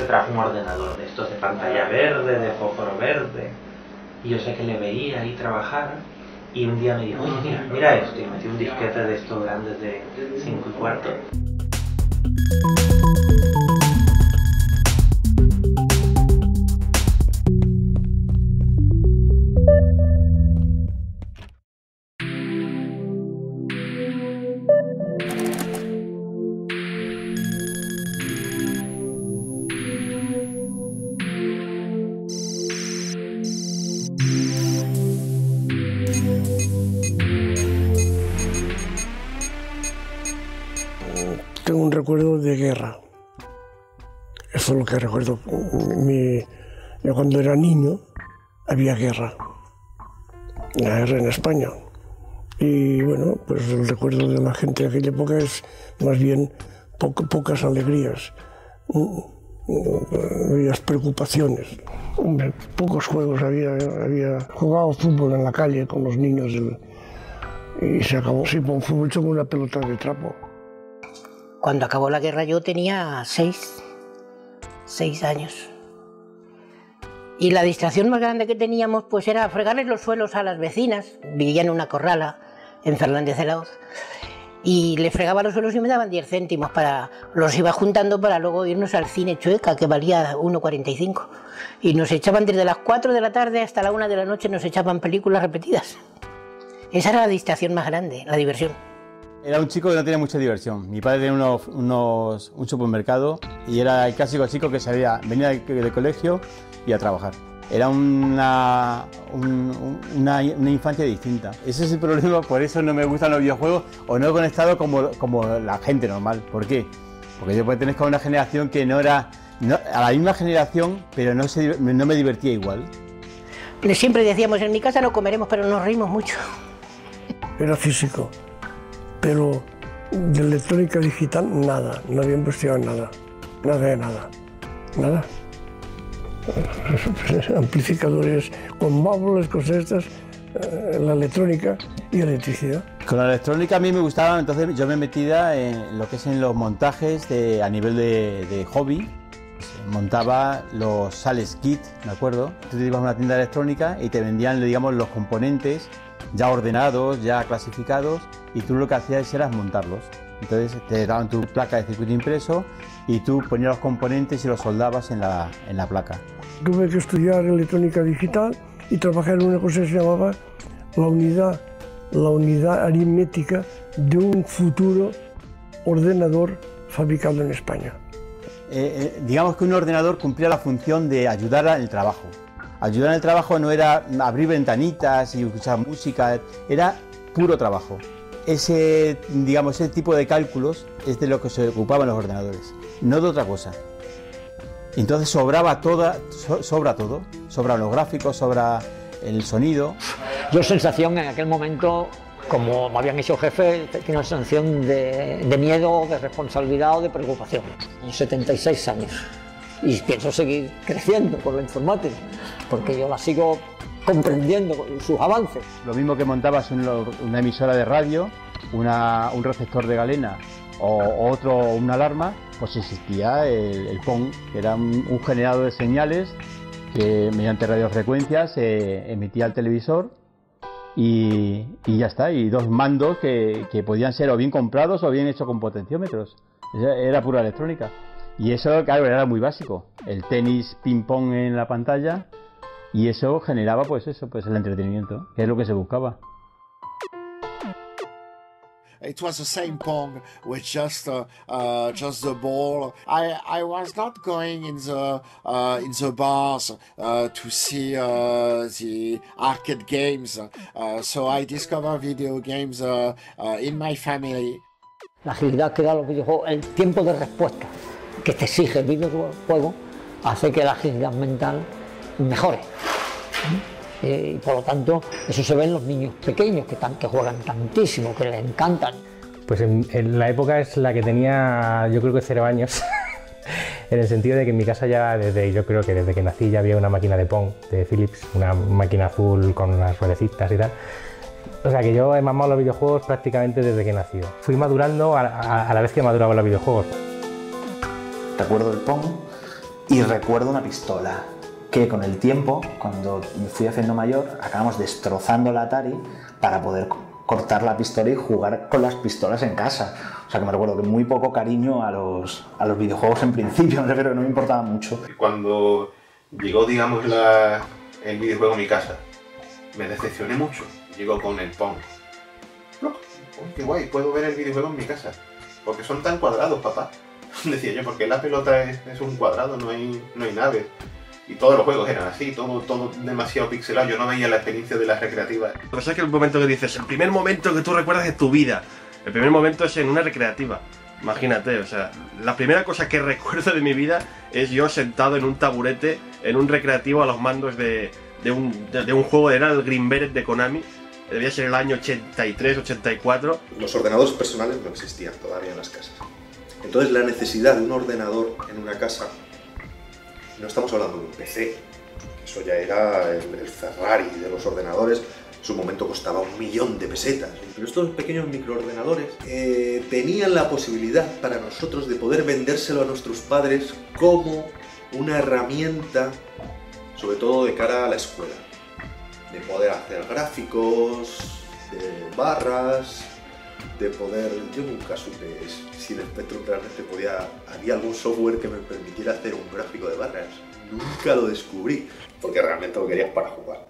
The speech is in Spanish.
Trajo un ordenador de estos de pantalla verde, de fósforo verde, y yo sé que le veía ahí trabajar, y un día me dijo, oye, mira esto, y metió un disquete de estos grandes de 5¼ Tengo un recuerdo de guerra. Eso es lo que recuerdo. Yo cuando era niño había guerra. La guerra en España. Y bueno, pues el recuerdo de la gente de aquella época es más bien pocas alegrías. Había preocupaciones. Hombre, pocos juegos había jugado fútbol en la calle con los niños y se acabó. Sí, con fútbol con una pelota de trapo. Cuando acabó la guerra yo tenía 6 años. Y la distracción más grande que teníamos pues era fregarles los suelos a las vecinas. Vivía en una corrala en Fernández de Laoz. Y le fregaba los suelos y me daban 10 céntimos. Los iba juntando para luego irnos al cine Chueca, que valía 1,45. Y nos echaban desde las 4 de la tarde hasta la 1 de la noche, nos echaban películas repetidas. Esa era la distracción más grande, la diversión. Era un chico que no tenía mucha diversión. Mi padre tenía un supermercado y era el clásico chico que venía de colegio y a trabajar. Era una infancia distinta. Ese es el problema, por eso no me gustan los videojuegos o no he conectado como la gente normal. ¿Por qué? Porque yo pertenezco a una generación que no era a la misma generación, pero no me divertía igual. Siempre decíamos, en mi casa no comeremos, pero nos reímos mucho. Era físico. Pero de electrónica digital, nada, no había investigado nada, nada. Amplificadores con módulos, cosas estas, la electrónica y electricidad. Con la electrónica a mí me gustaba, entonces yo me metía en lo que es en los montajes a nivel de hobby. Montaba los sales kit, ¿me acuerdo? Tú te ibas a una tienda electrónica y te vendían, digamos, los componentes ya ordenados, ya clasificados, y tú lo que hacías era montarlos. Entonces te daban tu placa de circuito impreso y tú ponías los componentes y los soldabas en la placa. Tuve que estudiar electrónica digital y trabajar en una cosa que se llamaba la unidad aritmética de un futuro ordenador fabricado en España. Digamos que un ordenador cumplía la función de ayudar en el trabajo. Ayudar en el trabajo no era abrir ventanitas y escuchar música, era puro trabajo. Ese tipo de cálculos es de lo que se ocupaban los ordenadores, no de otra cosa. Entonces sobra todo, sobran los gráficos, sobra el sonido. Yo sensación en aquel momento, como me habían hecho jefe, tenía una sensación de miedo, de responsabilidad o de preocupación. Con 76 años. y pienso seguir creciendo con la informática, porque yo la sigo comprendiendo sus avances. Lo mismo que montabas una emisora de radio, un receptor de galena o una alarma, pues existía el PON, que era un generador de señales que mediante radiofrecuencias emitía al televisor y ya está, y dos mandos que podían ser o bien comprados o bien hechos con potenciómetros. Era pura electrónica. Y eso, claro, era muy básico. El tenis ping-pong en la pantalla, y eso generaba pues el entretenimiento, que es lo que se buscaba. It was the same Pong with just the ball. I was not going in the bars to see the arcade games, so I discovered video games in my family. La agilidad que da los videojuegos, el tiempo de respuesta que te exige el videojuego, hace que la agilidad mental mejore. Y por lo tanto, eso se ve en los niños pequeños que juegan tantísimo, que les encantan. Pues en la época es la que tenía, yo creo que 0 años, en el sentido de que en mi casa ya yo creo que desde que nací ya había una máquina de Pong de Philips, una máquina azul con unas ruedecitas y tal. O sea que yo he mamado los videojuegos prácticamente desde que he nacido. Fui madurando a la vez que maduraban los videojuegos. Recuerdo el Pong y recuerdo una pistola, que con el tiempo, cuando me fui haciendo mayor, acabamos destrozando la Atari para poder cortar la pistola y jugar con las pistolas en casa. O sea que me recuerdo que muy poco cariño a los videojuegos en principio, pero no me importaba mucho. Cuando llegó, digamos, el videojuego a mi casa, me decepcioné mucho. Llegó con el Pong. Oh, qué guay, puedo ver el videojuego en mi casa. Porque son tan cuadrados, papá. Decía yo, porque la pelota es un cuadrado, no hay naves. Y todos los juegos eran así, todo demasiado pixelado. Yo no veía la experiencia de las recreativas. Lo que pasa es que el momento que dices, el primer momento que tú recuerdas de tu vida, el primer momento es en una recreativa. Imagínate, o sea, la primera cosa que recuerdo de mi vida es yo sentado en un taburete, en un recreativo a los mandos de un juego, era el Green Beret de Konami. Debía ser el año 83, 84. Los ordenadores personales no existían todavía en las casas. Entonces la necesidad de un ordenador en una casa, no estamos hablando de un PC, eso ya era el Ferrari de los ordenadores, en su momento costaba 1.000.000 de pesetas. Pero estos pequeños microordenadores tenían la posibilidad para nosotros de poder vendérselo a nuestros padres como una herramienta, sobre todo de cara a la escuela, de poder hacer gráficos, de barras, de poder... Yo nunca supe si el Spectrum realmente había algún software que me permitiera hacer un gráfico de barras. Nunca lo descubrí, porque realmente lo querías para jugar.